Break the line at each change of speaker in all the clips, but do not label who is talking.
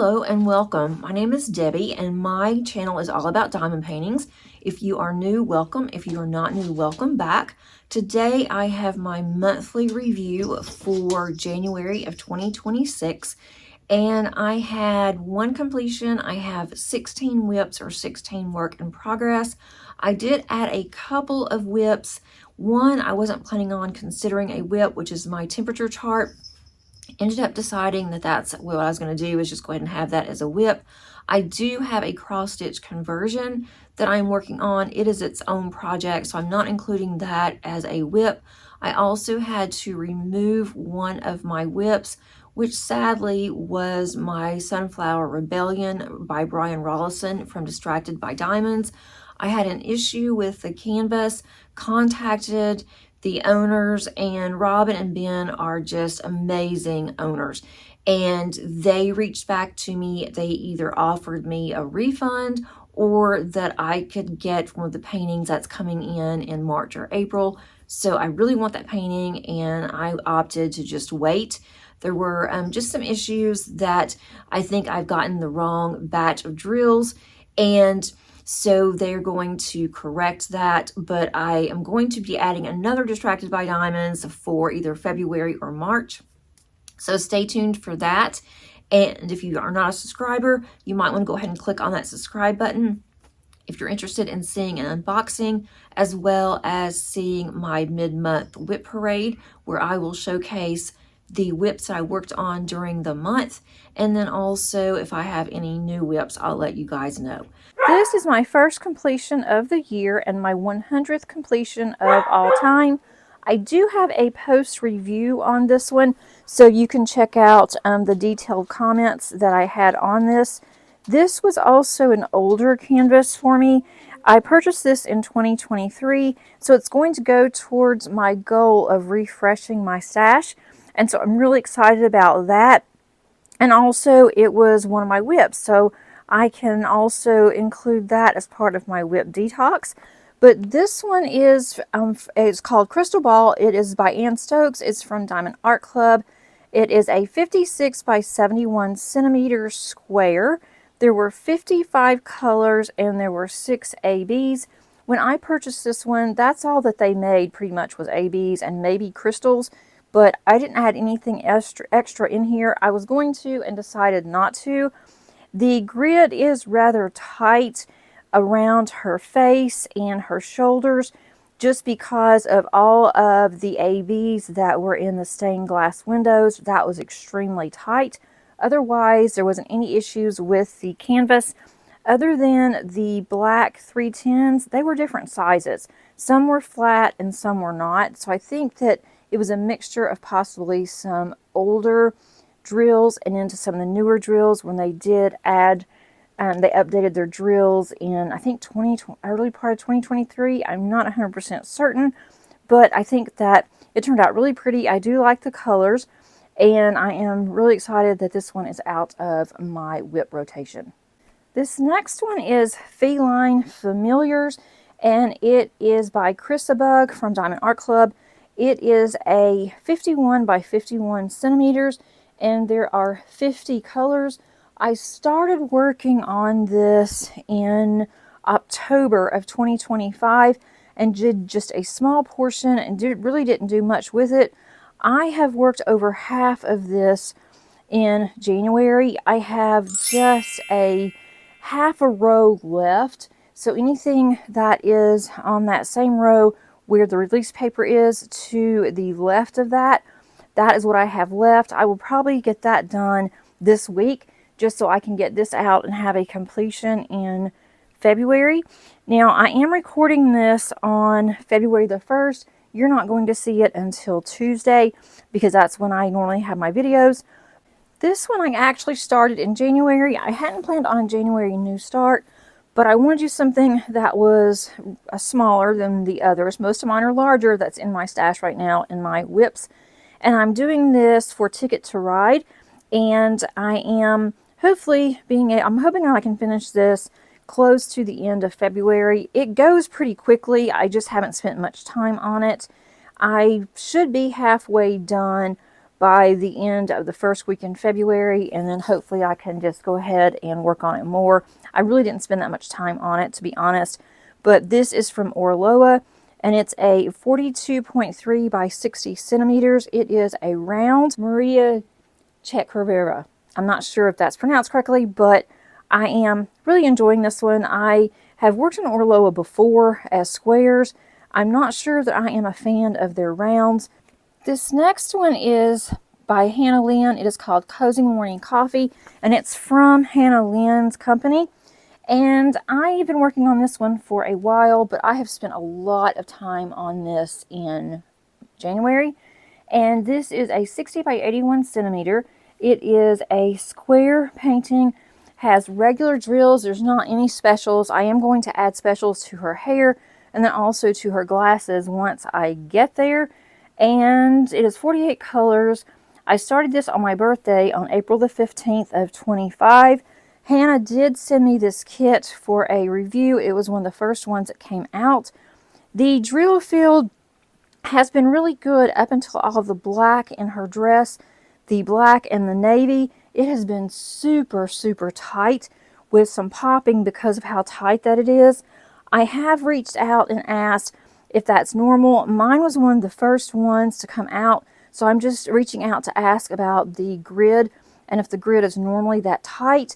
Hello and welcome. My name is Debbie and my channel is all about diamond paintings. If you are new, welcome. If you are not new, welcome back. Today I have my monthly review for January of 2026 and I had one completion. I have 16 WIPs or 16 work in progress. I did add a couple of WIPs. One, I wasn't planning on considering a WIP, which is my temperature chart. Ended up deciding that that's what I was going to do, is just go ahead and have that as a WIP. I do have a cross stitch conversion that I'm working on. It is its own project, so I'm not including that as a WIP. I also had to remove one of my WIPs, which sadly was my Sunflower Rebellion by Brian Rollison from Distracted by Diamonds. I had an issue with the canvas, contacted the owners, and Robin and Ben are just amazing owners. And they reached back to me. They either offered me a refund or that I could get one of the paintings that's coming in March or April. So I really want that painting and I opted to just wait. There were just some issues that I think I've gotten the wrong batch of drills, and so they're going to correct that, but I am going to be adding another Distracted by Diamonds for either February or March. So stay tuned for that. And if you are not a subscriber, you might want to go ahead and click on that subscribe button if you're interested in seeing an unboxing, as well as seeing my mid-month WIP parade, where I will showcase the WIPs that I worked on during the month. And then also, if I have any new WIPs, I'll let you guys know. This is my first completion of the year and my 100th completion of all time. I do have a post review on this one, so you can check out the detailed comments that I had on this. This was also an older canvas for me. I purchased this in 2023, so it's going to go towards my goal of refreshing my stash. And so I'm really excited about that. And also it was one of my WIPs, so I can also include that as part of my WIP Detox. But this one is, it's called Crystal Ball. It is by Ann Stokes. It's from Diamond Art Club. It is a 56 by 71 centimeters square. There were 55 colors and there were 6 ABs. When I purchased this one, that's all that they made pretty much was ABs and maybe crystals. But I didn't add anything extra in here. I was going to and decided not to. The grid is rather tight around her face and her shoulders just because of all of the ABs that were in the stained glass windows. That was extremely tight. Otherwise, there wasn't any issues with the canvas. Other than the black 310s, they were different sizes. Some were flat and some were not. So I think that it was a mixture of possibly some older drills and into some of the newer drills when they did add, they updated their drills in, I think, early part of 2023. I'm not 100% certain, but I think that it turned out really pretty. I do like the colors, and I am really excited that this one is out of my WIP rotation. This next one is Feline Familiars, and it is by Chrisabug from Diamond Art Club. It is a 51 by 51 centimeters, and there are 50 colors. I started working on this in October of 2025 and did just a small portion and really didn't do much with it. I have worked over half of this in January. I have just a half a row left, so anything that is on that same row where the release paper is to the left of that, that is what I have left. I will probably get that done this week just so I can get this out and have a completion in February. Now, I am recording this on February the 1st. You're not going to see it until Tuesday because that's when I normally have my videos. This one I actually started in January. I hadn't planned on a January new start, but I want to do something that was smaller than the others. Most of mine are larger. That's in my stash right now in my WIPs. And I'm doing this for Ticket to Ride. And I am hopefully I'm hoping I can finish this close to the end of February. It goes pretty quickly. I just haven't spent much time on it. I should be halfway done by the end of the first week in February, and then hopefully I can just go ahead and work on it more. I really didn't spend that much time on it, to be honest, but this is from Orloa, and it's a 42.3 by 60 centimeters. It is a round Maria Check-Rivera. I'm not sure if that's pronounced correctly, but I am really enjoying this one. I have worked on Orloa before as squares. I'm not sure that I am a fan of their rounds. This next one is by Hannah Lynn. It is called Cozy Morning Coffee, and it's from Hannah Lynn's company. And I've been working on this one for a while, but I have spent a lot of time on this in January. And this is a 60 by 81 centimeter. It is a square painting, has regular drills. There's not any specials. I am going to add specials to her hair and then also to her glasses once I get there. And it is 48 colors. I started this on my birthday on April the 15th of 25. Hannah did send me this kit for a review. It was one of the first ones that came out. The drill field has been really good up until all of the black in her dress, the black and the navy. It has been super, super tight with some popping because of how tight that it is. I have reached out and asked if that's normal. Mine was one of the first ones to come out, so I'm just reaching out to ask about the grid and if the grid is normally that tight.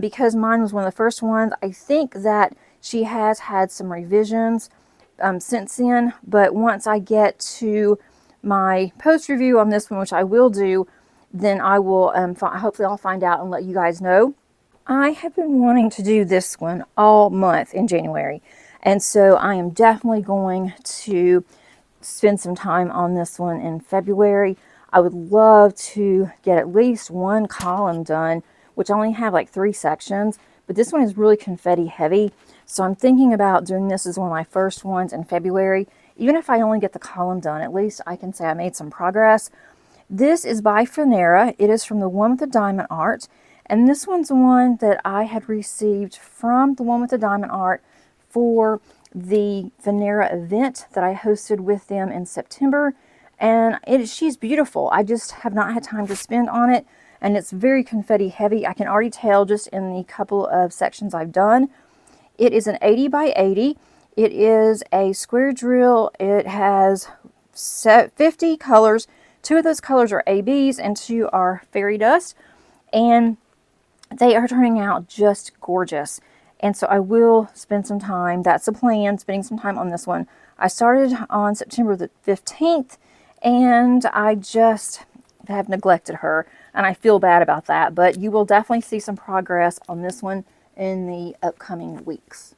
Because mine was one of the first ones, I think that she has had some revisions since then, but once I get to my post review on this one, which I will do, then I will hopefully I'll find out and let you guys know. I have been wanting to do this one all month in January, and so I am definitely going to spend some time on this one in February. I would love to get at least one column done, which I only have like 3 sections, but this one is really confetti heavy. So I'm thinking about doing this as one of my first ones in February. Even if I only get the column done, at least I can say I made some progress. This is by Finera. It is from the one with the diamond art. And this one's one that I had received from the one with the diamond art for the Finera event that I hosted with them in September. And she's beautiful. I just have not had time to spend on it. And it's very confetti heavy. I can already tell just in the couple of sections I've done. It is an 80 by 80. It is a square drill. It has 50 colors. 2 of those colors are ABs and 2 are fairy dust. And they are turning out just gorgeous. And so I will spend some time. That's the plan, spending some time on this one. I started on September the 15th, and I just have neglected her. And I feel bad about that, but you will definitely see some progress on this one in the upcoming weeks.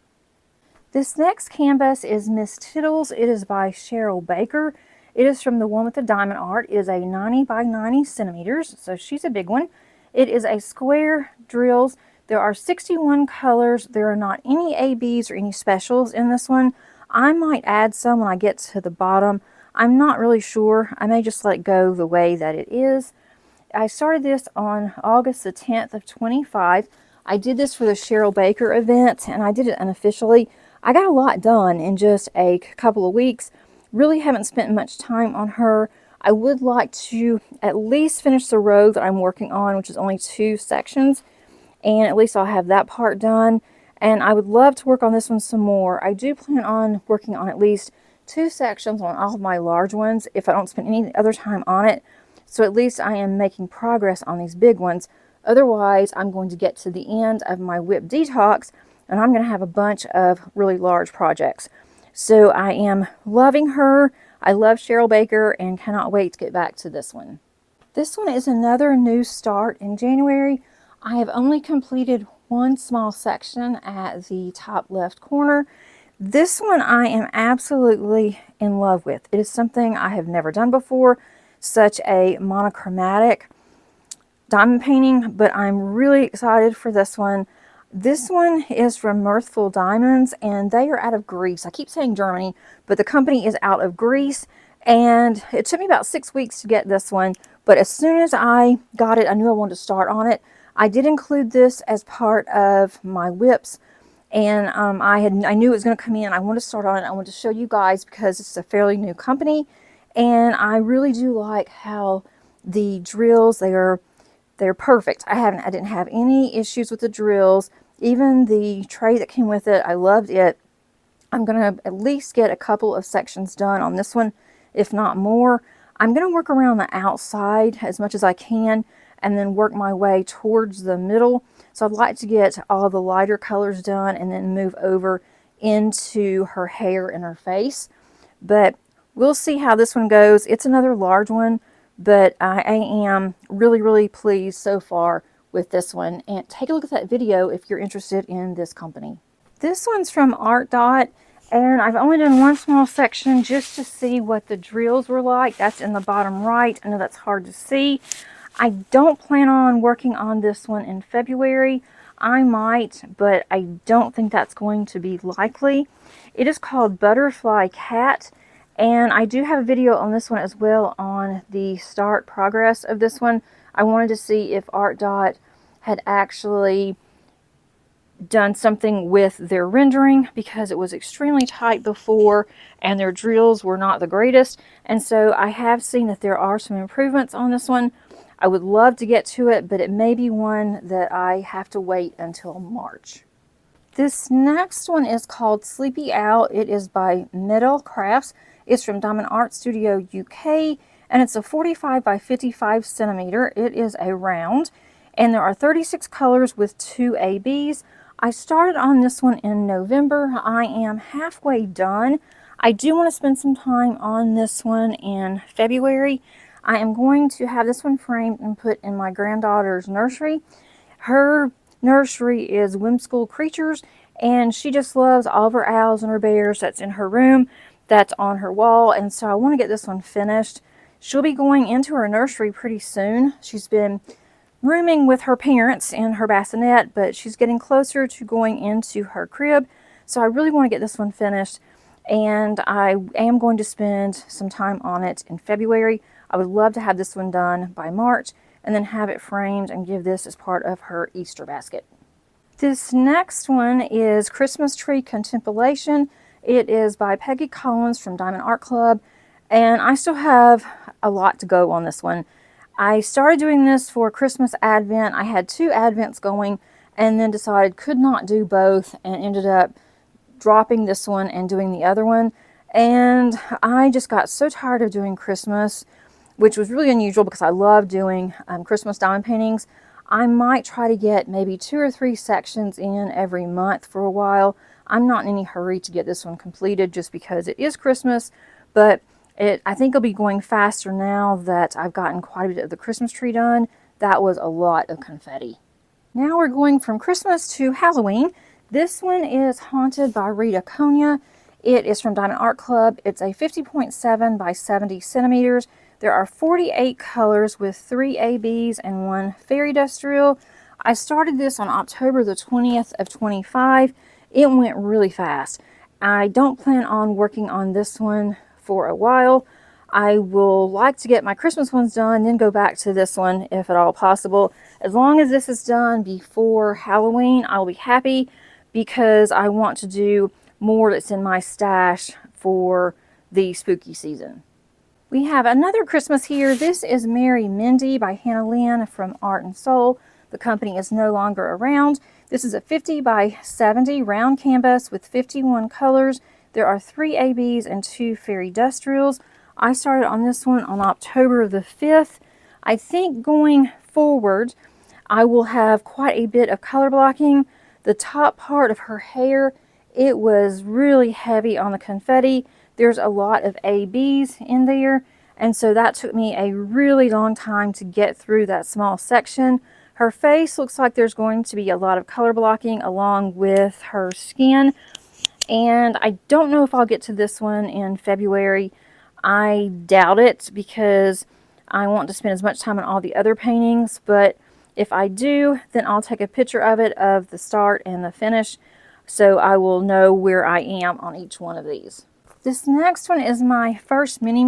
This next canvas is Miss Tittles. It is by Cheryl Baker. It is from the one with the diamond art. It is a 90 by 90 centimeters, so she's a big one. It is a square drills. There are 61 colors. There are not any ABs or any specials in this one. I might add some when I get to the bottom. I'm not really sure. I may just let it go the way that it is. I started this on August the 10th of 25. I did this for the Cheryl Baker event, and I did it unofficially. I got a lot done in just a couple of weeks. Really haven't spent much time on her. I would like to at least finish the row that I'm working on, which is only 2 sections, and at least I'll have that part done. And I would love to work on this one some more. I do plan on working on at least 2 sections on all of my large ones if I don't spend any other time on it. So at least I am making progress on these big ones. Otherwise, I'm going to get to the end of my WIP Detox, and I'm going to have a bunch of really large projects. So I am loving her. I love Cheryl Baker and cannot wait to get back to this one. This one is another new start in January. I have only completed one small section at the top left corner. This one I am absolutely in love with. It is something I have never done before, such a monochromatic diamond painting, but I'm really excited for this one. This one is from Mirthful Diamonds, and they are out of Greece. I keep saying Germany, but the company is out of Greece, and it took me about 6 weeks to get this one, but as soon as I got it, I knew I wanted to start on it. I did include this as part of my WIPs, and I knew it was going to come in. I wanted to start on it. I wanted to show you guys because it's a fairly new company, and I really do like how
The drills, they're perfect. I didn't have any issues with the drills. Even the tray that came with it, I loved it. I'm going to at least get a couple of sections done on this one, if not more. I'm going to work around the outside as much as I can and then work my way towards the middle. So I'd like to get all the lighter colors done and then move over into her hair and her face. But we'll see how this one goes. It's another large one, but I am really, really pleased so far with this one. And take a look at that video if you're interested in this company. This one's from Art Dot, and I've only done one small section just to see what the drills were like. That's in the bottom right. I know that's hard to see. I don't plan on working on this one in February. I might, but I don't think that's going to be likely. It is called Butterfly Cat, and I do have a video on this one as well on the start progress of this one. I wanted to see if Art Dot had actually done something with their rendering, because it was extremely tight before and their drills were not the greatest. And so I have seen that there are some improvements on this one. I would love to get to it, but it may be one that I have to wait until March. This next one is called Sleepy Owl. It is by Metal Crafts. It's from Diamond Art Studio UK, and it's a 45 by 55 centimeter. It is a round, and there are 36 colors with 2 ABs. I started on this one in November. I am halfway done. I do want to spend some time on this one in February. I am going to have this one framed and put in my granddaughter's nursery. Her nursery is Whimsical Creatures, and she just loves all of her owls and her bears. That's in her room, that's on her wall, and so I want to get this one finished. She'll be going into her nursery pretty soon. She's been rooming with her parents in her bassinet, but she's getting closer to going into her crib. So I really want to get this one finished, and I am going to spend some time on it in February. I would love to have this one done by March and then have it framed and give this as part of her Easter basket. This next one is Christmas Tree Contemplation. It is by Peggy Collins from Diamond Art Club, and I still have a lot to go on this one. I started doing this for Christmas Advent. I had 2 Advents going and then decided could not do both and ended up dropping this one and doing the other one. And I just got so tired of doing Christmas, which was really unusual because I love doing Christmas diamond paintings. I might try to get maybe 2 or 3 sections in every month for a while. I'm not in any hurry to get this one completed just because it is Christmas, but I think it'll be going faster now that I've gotten quite a bit of the Christmas tree done. That was a lot of confetti. Now we're going from Christmas to Halloween. This one is Haunted by Rita Konya. It is from Diamond Art Club. It's a 50.7 by 70 centimeters. There are 48 colors with 3 ABs and 1 fairy dust drill. I started this on October the 20th of 25. It went really fast. I don't plan on working on this one for a while. I will like to get my Christmas ones done, then go back to this one if at all possible. As long as this is done before Halloween, I'll be happy, because I want to do more that's in my stash for the spooky season. We have another Christmas here. This is Mary Mindy by Hannah Lynn from Art and Soul. The company is no longer around. This is a 50 by 70 round canvas with 51 colors. There are 3 ABs and 2 fairy dust drills. I started on this one on October the 5th. I think going forward, I will have quite a bit of color blocking. The top part of her hair, it was really heavy on the confetti. There's a lot of ABs in there, and so that took me a really long time to get through that small section. Her face looks like there's going to be a lot of color blocking along with her skin. And I don't know if I'll get to this one in February. I doubt it, because I want to spend as much time on all the other paintings. But if I do, then I'll take a picture of it, of the start and the finish, so I will know where I am on each one of these. This next one is my first muni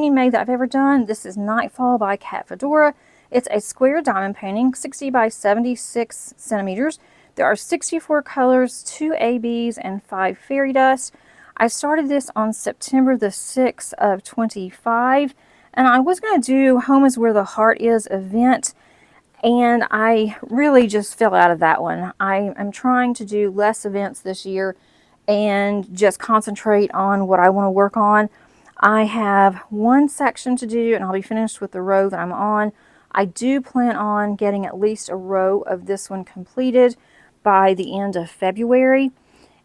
made that I've ever done. This is Nightfall by Cat Fedora. It's a square diamond painting, 60 by 76 centimeters. There are 64 colors, 2 ABs, and 5 fairy dust. I started this on September the 6th of 25, And I was going to do Home is Where the Heart Is event, and I really just fell out of that one. I am trying to do less events this year and just concentrate on what I want to work on. I have one section to do and I'll be finished with the row that I'm on. I do plan on getting at least a row of this one completed by the end of February,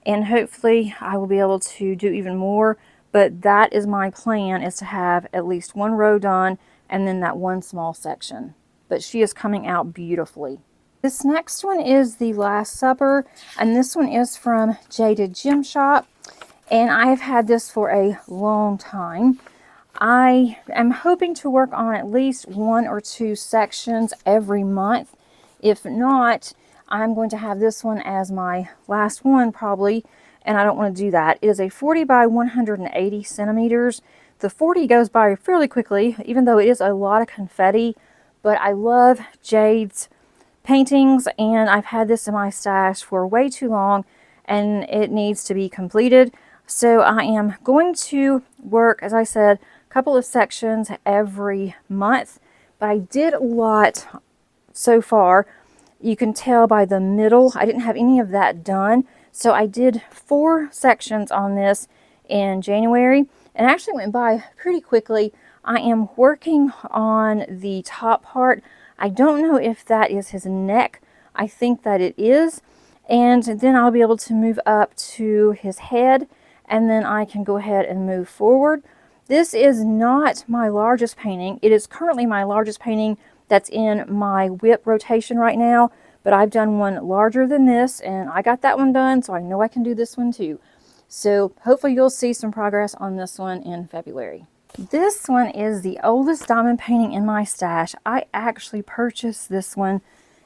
and hopefully I will be able to do even more, but that is my plan, is to have at least one row done and then that one small section. But she is coming out beautifully. This next one is The Last Supper, and this one is from Jaded Gem Shop, and I have had this for a long time. I am hoping to work on at least 1 or 2 sections every month. If not, I'm going to have this one as my last one probably, and I don't want to do that. It is a 40 by 180 centimeters. The 40 goes by fairly quickly, even though it is a lot of confetti, but I love Jade's paintings, and I've had this in my stash for way too long, and it needs to be completed. So I am going to work, as I said, a couple of sections every month, but I did a lot so far. You can tell by the middle, I didn't have any of that done. So I did 4 sections on this in January, and actually went by pretty quickly. I am working on the top part. I don't know if that is his neck. I think that it is. And then I'll be able to move up to his head, and then I can go ahead and move forward. This is not my largest painting. It is currently my largest painting that's in my WIP rotation right now, but I've done one larger than this, and I got that one done, so I know I can do this one too. So hopefully you'll see some progress on this one in February. This one is the oldest diamond painting in my stash. I actually purchased this one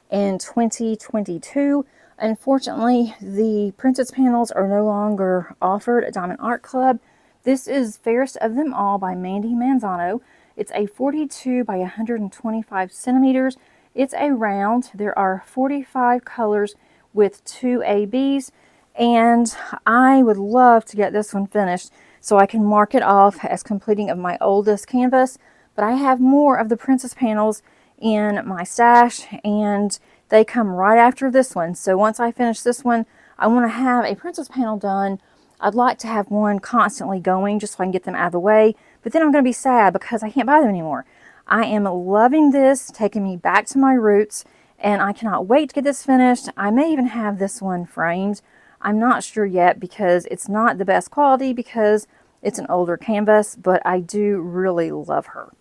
in 2022. Unfortunately, the Princess panels are no longer offered at Diamond Art Club. This is Fairest of Them All by Mandy Manzano. It's a 42 by 125 centimeters. It's a round. There are 45 colors with 2 ABs, and I would love to get this one finished so I can mark it off as completing of my oldest canvas. But I have more of the Princess panels in my stash, and they come right after this one. So once I finish this one, I want to have a Princess panel done. I'd like to have one constantly going just so I can get them out of the way, but then I'm going to be sad because I can't buy them anymore. I am loving this, taking me back to my roots, and I cannot wait to get this finished. I may even have this one framed. I'm not sure yet because it's not the best quality because it's an older canvas, but I do really love her.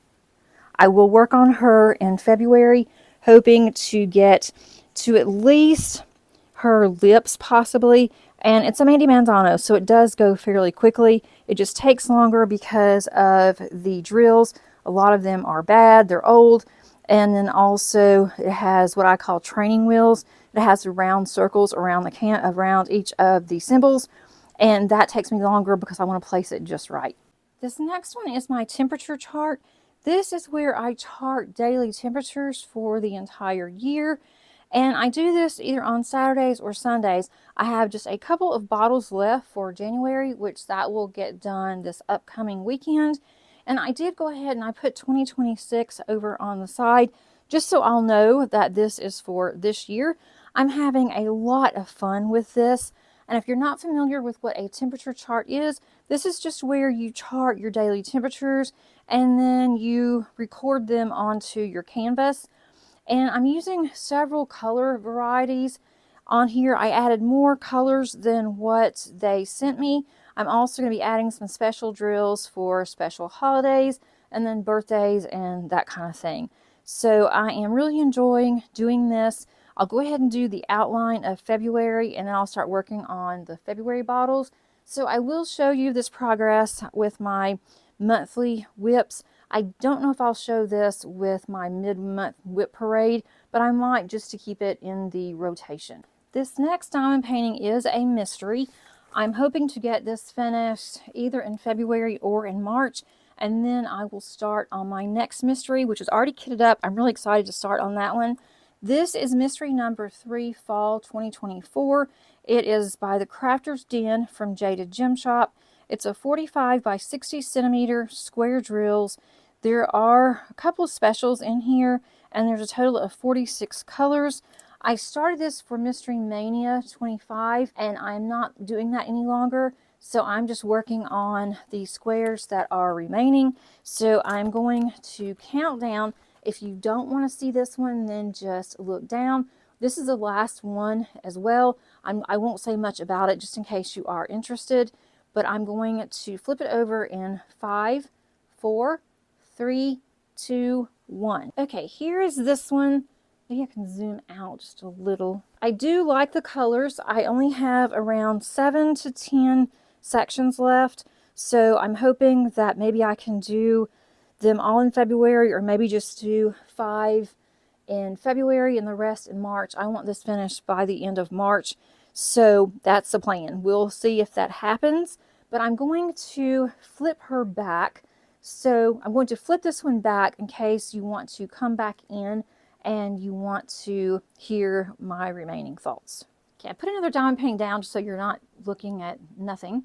I will work on her in February, hoping to get to at least her lips possibly. And it's a Mandy Manzano, so it does go fairly quickly. It just takes longer because of the drills. A lot of them are bad, they're old. And then also it has what I call training wheels. It has the round circles around around each of the symbols. And that takes me longer because I want to place it just right. This next one is my temperature chart. This is where I chart daily temperatures for the entire year. And I do this either on Saturdays or Sundays. I have just a couple of bottles left for January, which that will get done this upcoming weekend. And I did go ahead and I put 2026 over on the side, just so I'll know that this is for this year. I'm having a lot of fun with this. And if you're not familiar with what a temperature chart is, this is just where you chart your daily temperatures and then you record them onto your canvas. And I'm using several color varieties on here. I added more colors than what they sent me. I'm also going to be adding some special drills for special holidays and then birthdays and that kind of thing. So I am really enjoying doing this. I'll go ahead and do the outline of February, and then I'll start working on the February bottles. So I will show you this progress with my monthly WIPs. I don't know if I'll show this with my mid-month WIP parade, but I might, just to keep it in the rotation. This next diamond painting is a mystery. I'm hoping to get this finished either in February or in March, and then I will start on my next mystery, which is already kitted up. I'm really excited to start on that one. This is mystery number 3, fall 2024. It is by the Crafter's Den from Jaded Gem Shop. It's a 45 by 60 centimeter square drills. There are a couple of specials in here, and there's a total of 46 colors. I started this for Mystery Mania 25, and I'm not doing that any longer. So I'm just working on the squares that are remaining. So I'm going to count down. If you don't want to see this one, then just look down. This is the last one as well. I won't say much about it just in case you are interested, but I'm going to flip it over in 5, 4, 3, 2, 1. Okay, here is this one. Maybe I can zoom out just a little. I do like the colors. I only have around 7 to 10 sections left, so I'm hoping that maybe I can do them all in February, or maybe just do 5 in February and the rest in March. I want this finished by the end of March, so that's the plan. We'll see if that happens, but I'm going to flip her back. So I'm going to flip this one back in case you want to come back in and you want to hear my remaining thoughts. Okay, I put another diamond painting down just so you're not looking at nothing.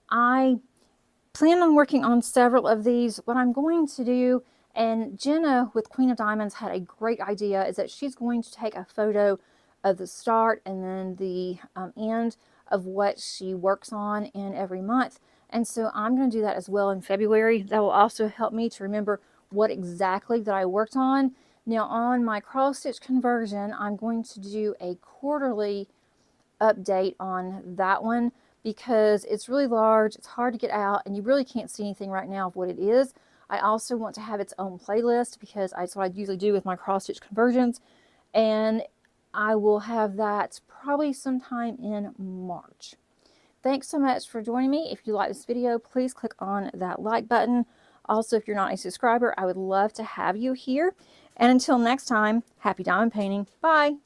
I plan on working on several of these. What I'm going to do, and Jenna with Queen of Diamonds had a great idea, is that she's going to take a photo of the start and then the end of what she works on in every month. And so I'm going to do that as well in February. That will also help me to remember what exactly that I worked on. Now on my cross stitch conversion, I'm going to do a quarterly update on that one because it's really large, it's hard to get out, and you really can't see anything right now of what it is. I also want to have its own playlist because that's what I usually do with my cross stitch conversions, and I will have that probably sometime in March. Thanks so much for joining me. If you like this video, please click on that like button. Also, if you're not a subscriber, I would love to have you here. And until next time, happy diamond painting. Bye.